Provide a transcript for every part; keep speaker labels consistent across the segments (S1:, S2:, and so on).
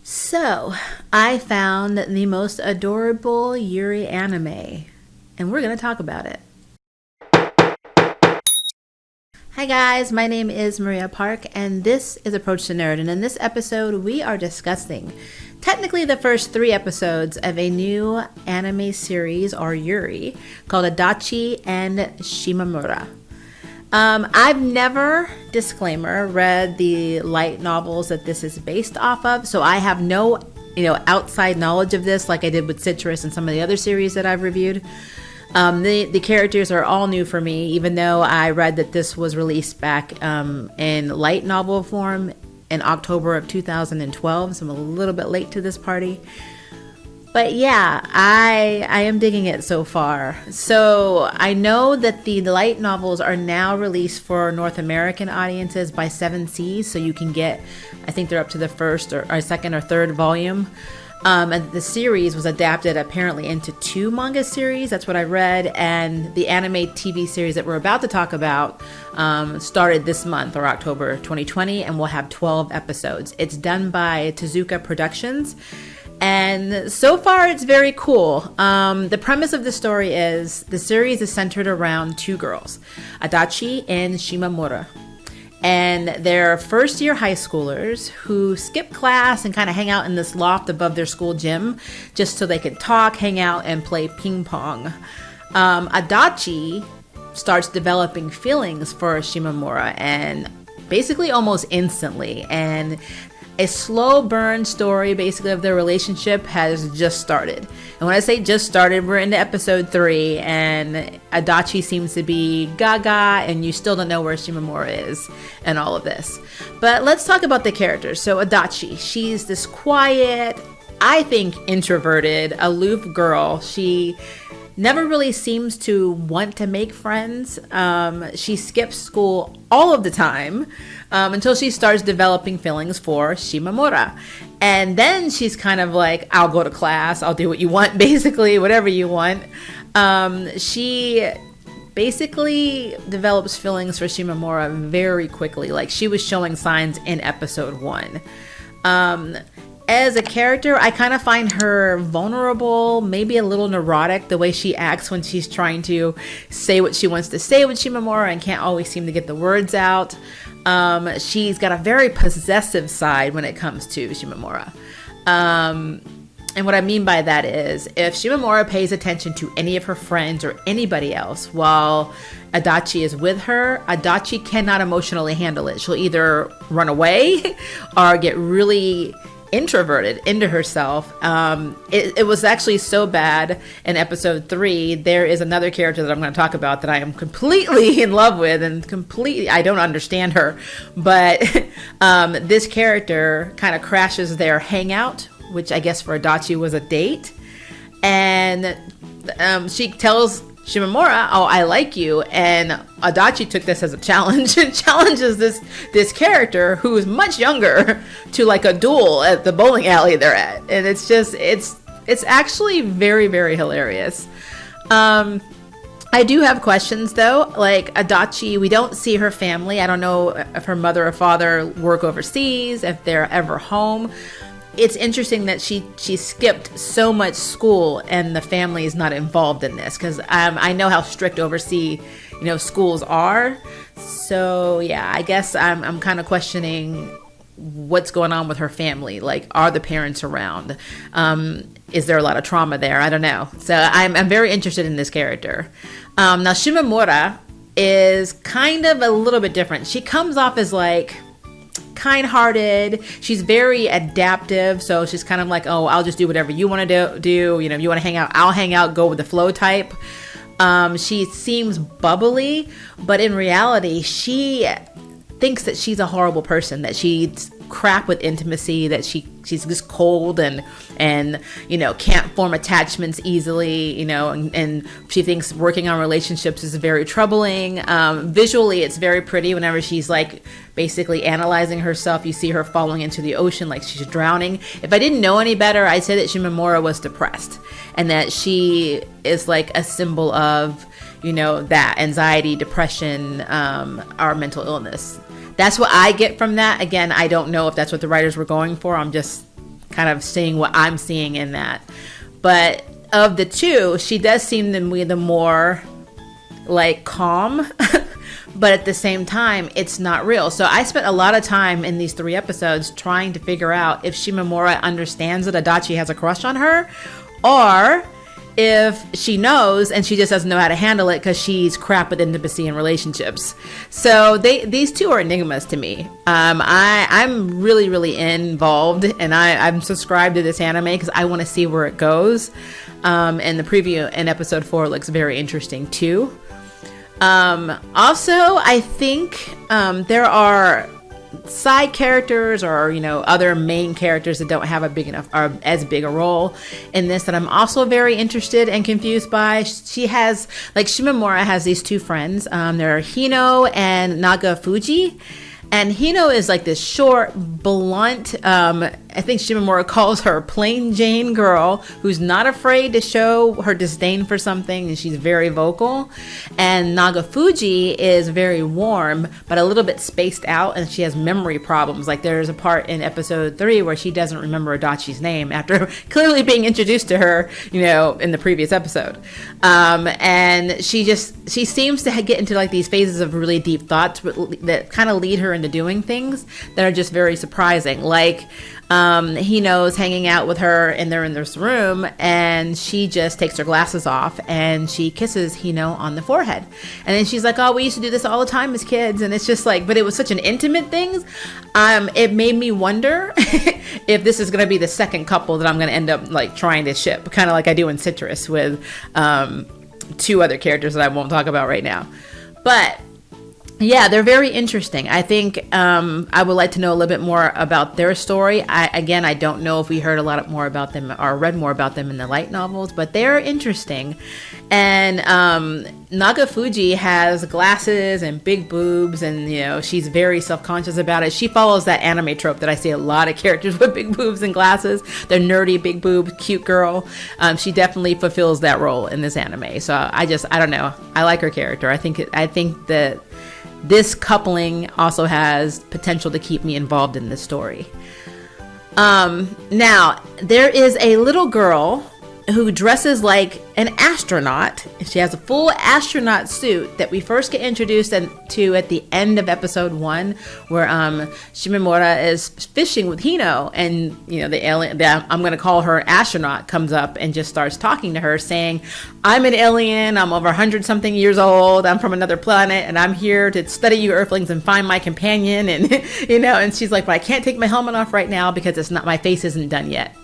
S1: So, I found the most adorable Yuri anime, and we're going to talk about it. Hi guys, my name is Maria Park, and this is Approach to Nerd. And in this episode, we are discussing technically the first 3 episodes of a new anime series, or Yuri, called Adachi and Shimamura. I've never, disclaimer, read the light novels that this is based off of, so I have no, outside knowledge of this like I did with Citrus and some of the other series that I've reviewed. The characters are all new for me, even though I read that this was released back in light novel form in October of 2012, so I'm a little bit late to this party. But yeah, I am digging it so far. So I know that the light novels are now released for North American audiences by 7 Seas, so you can get, I think they're up to the first or second or third volume. And the series was adapted apparently into 2 manga series. That's what I read. And the anime TV series that we're about to talk about started this month, or October 2020, and will have 12 episodes. It's done by Tezuka Productions. And so far, it's very cool. The premise of the story is the series is centered around 2 girls, Adachi and Shimamura. And they're first-year high schoolers who skip class and kind of hang out in this loft above their school gym just so they can talk, hang out, and play ping pong. Adachi starts developing feelings for Shimamura, and basically almost instantly. And a slow burn story basically of their relationship has just started. And when I say just started, we're into episode 3, and Adachi seems to be gaga, and you still don't know where Shimamura is and all of this. But let's talk about the characters. So Adachi, she's this quiet, I think introverted, aloof girl. She never really seems to want to make friends. She skips school all of the time until she starts developing feelings for Shimamura. And then she's kind of like, I'll go to class, I'll do what you want, basically, whatever you want. She basically develops feelings for Shimamura very quickly. Like, she was showing signs in episode 1. As a character, I kind of find her vulnerable, maybe a little neurotic, the way she acts when she's trying to say what she wants to say with Shimamura and can't always seem to get the words out. She's got a very possessive side when it comes to Shimamura. And what I mean by that is, if Shimamura pays attention to any of her friends or anybody else while Adachi is with her, Adachi cannot emotionally handle it. She'll either run away or get really introverted into herself. It was actually so bad in episode 3. There is another character that I'm going to talk about that I am completely in love with, and completely, I don't understand her, but this character kind of crashes their hangout, which I guess for Adachi was a date, and she tells Shimamura, oh, I like you, and Adachi took this as a challenge and challenges this character who is much younger to like a duel at the bowling alley they're at, and it's actually very, very hilarious. I do have questions though, like Adachi, we don't see her family. I don't know if her mother or father work overseas, if they're ever home. It's interesting that she skipped so much school and the family is not involved in this, because I know how strict overseas schools are. So yeah, I guess I'm kind of questioning what's going on with her family. Like, are the parents around? Is there a lot of trauma there? I don't know. So I'm very interested in this character. Now Shimamura is kind of a little bit different. She comes off as like kind-hearted. She's very adaptive, so she's kind of like, oh, I'll just do whatever you want to do. If you want to hang out, I'll hang out, go with the flow type. She seems bubbly, but in reality, she thinks that she's a horrible person, that she's crap with intimacy, that she's just cold and can't form attachments easily, and she thinks working on relationships is very troubling. Visually, it's very pretty. Whenever she's like basically analyzing herself, you see her falling into the ocean like she's drowning. If I didn't know any better, I'd say that Shimamura was depressed, and that she is like a symbol of that anxiety, depression, or mental illness. That's what I get from that. Again, I don't know if that's what the writers were going for. I'm just kind of seeing what I'm seeing in that. But of the two, she does seem to be the more like calm, but at the same time, it's not real. So I spent a lot of time in these 3 episodes trying to figure out if Shimamura understands that Adachi has a crush on her, or if she knows and she just doesn't know how to handle it because she's crap with intimacy and relationships. So these two are enigmas to me. I'm really, really involved, and I'm subscribed to this anime because I want to see where it goes. And the preview in episode 4 looks very interesting too. Also, I think there are side characters or other main characters that don't have a big enough or as big a role in this that I'm also very interested and confused by. She has, like, Shimamura has these 2 friends. They're Hino and Nagafuji. And Hino is like this short, blunt, I think Shimamura calls her plain Jane girl who's not afraid to show her disdain for something, and she's very vocal. And Nagafuji is very warm, but a little bit spaced out, and she has memory problems. Like, there's a part in episode 3 where she doesn't remember Adachi's name after clearly being introduced to her, in the previous episode. And she seems to get into like these phases of really deep thoughts that kind of lead her into doing things that are just very surprising. Like, he knows hanging out with her and they're in this room, and she just takes her glasses off and she kisses Hino on the forehead. And then she's like, oh, we used to do this all the time as kids. And it's just like, but it was such an intimate thing. It made me wonder if this is going to be the second couple that I'm going to end up like trying to ship, kind of like I do in Citrus with 2 other characters that I won't talk about right now. But yeah, they're very interesting. I think I would like to know a little bit more about their story. I don't know if we heard a lot more about them or read more about them in the light novels, but they're interesting. And Nagafuji has glasses and big boobs, and she's very self-conscious about it. She follows that anime trope that I see a lot of characters with big boobs and glasses. They're nerdy, big boobs, cute girl. She definitely fulfills that role in this anime. So I don't know. I like her character. I think that this coupling also has potential to keep me involved in this story. Now, there is a little girl who dresses like an astronaut. She has a full astronaut suit that we first get introduced to at the end of episode 1, where Shimamura is fishing with Hino, and the alien that I'm going to call her astronaut comes up and just starts talking to her, saying, I'm an alien, I'm over 100-something years old, I'm from another planet, and I'm here to study you Earthlings and find my companion. And and she's like, but I can't take my helmet off right now because my face isn't done yet.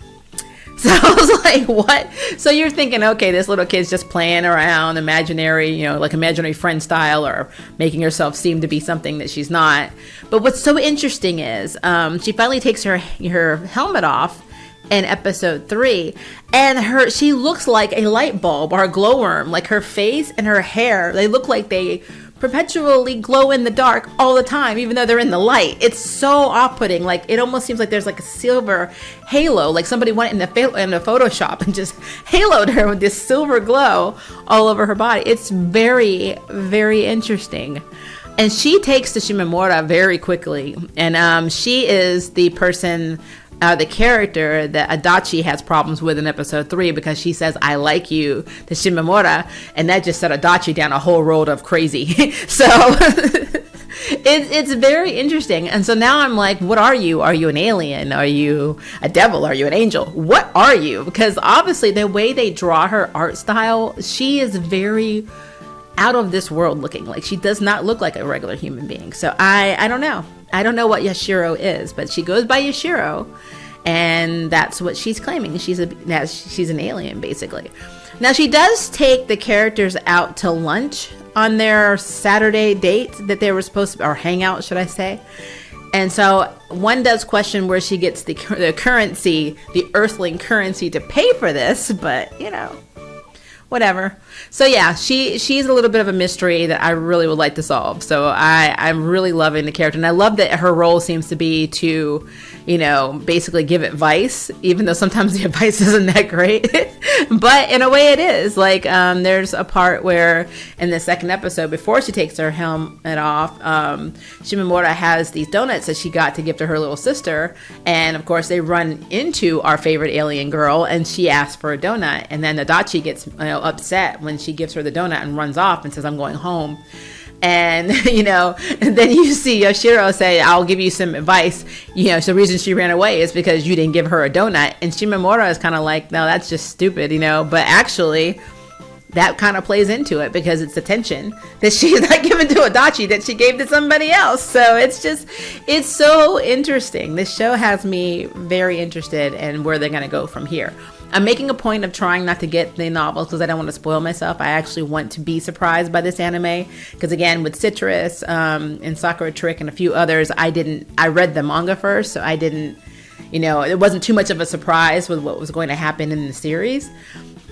S1: So I was like, what? So you're thinking, okay, this little kid's just playing around, imaginary, like imaginary friend style, or making herself seem to be something that she's not. But what's so interesting is she finally takes her helmet off in episode 3, and she looks like a light bulb or a glowworm. Like, her face and her hair, they look like they perpetually glow in the dark all the time, even though they're in the light. It's so off-putting. Like, it almost seems like there's like a silver halo, like somebody went in the Photoshop and just haloed her with this silver glow all over her body. It's very, very interesting. And she takes to Shimamura very quickly, and she is the person, the character that Adachi has problems with in episode 3, because she says, I like you, to Shimamura, and that just set Adachi down a whole road of crazy. So it's very interesting. And so now I'm like, what are you? Are you an alien? Are you a devil? Are you an angel? What are you? Because obviously the way they draw her art style, she is very out of this world looking. Like, she does not look like a regular human being. So I don't know. I don't know what Yashiro is, but she goes by Yashiro, and that's what she's claiming. She's an alien, basically. Now, she does take the characters out to lunch on their Saturday date that they were supposed to, or hangout, should I say. And so one does question where she gets the currency, the Earthling currency, to pay for this, but whatever. So yeah, she's a little bit of a mystery that I really would like to solve. So I'm really loving the character, and I love that her role seems to be to, you know, basically give advice, even though sometimes the advice isn't that great. But in a way it is. Like there's a part where in the second episode, before she takes her helmet off, Shimamura has these donuts that she got to give to her little sister, and of course they run into our favorite alien girl, and she asks for a donut, and then Adachi gets, you know, upset when she gives her the donut and runs off and says, I'm going home. And, you know, and then you see Yoshiro say, I'll give you some advice. You know, so the reason she ran away is because you didn't give her a donut. And Shimamura is kind of like, no, that's just stupid, you know. But actually, that kind of plays into it because it's attention that she's not given to Adachi that she gave to somebody else. So it's so interesting. This show has me very interested in where they're going to go from here. I'm making a point of trying not to get the novels because I don't want to spoil myself. I actually want to be surprised by this anime because, again, with Citrus and Sakura Trick and a few others, I read the manga first, so I didn't, you know, it wasn't too much of a surprise with what was going to happen in the series.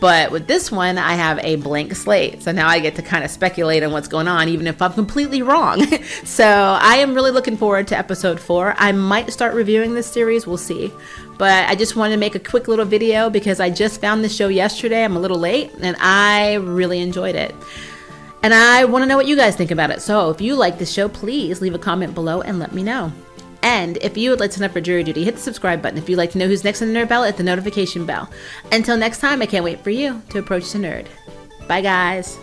S1: But with this one, I have a blank slate. So now I get to kind of speculate on what's going on, even if I'm completely wrong. So I am really looking forward to episode 4. I might start reviewing this series. We'll see. But I just wanted to make a quick little video because I just found this show yesterday. I'm a little late and I really enjoyed it. And I want to know what you guys think about it. So if you like this show, please leave a comment below and let me know. And if you would like to sign up for jury duty, hit the subscribe button. If you'd like to know who's next on the Nerd Ballot, hit the notification bell. Until next time, I can't wait for you to approach the nerd. Bye, guys.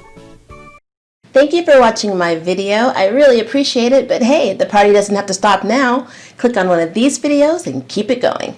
S2: Thank you for watching my video. I really appreciate it, but hey, the party doesn't have to stop now. Click on one of these videos and keep it going.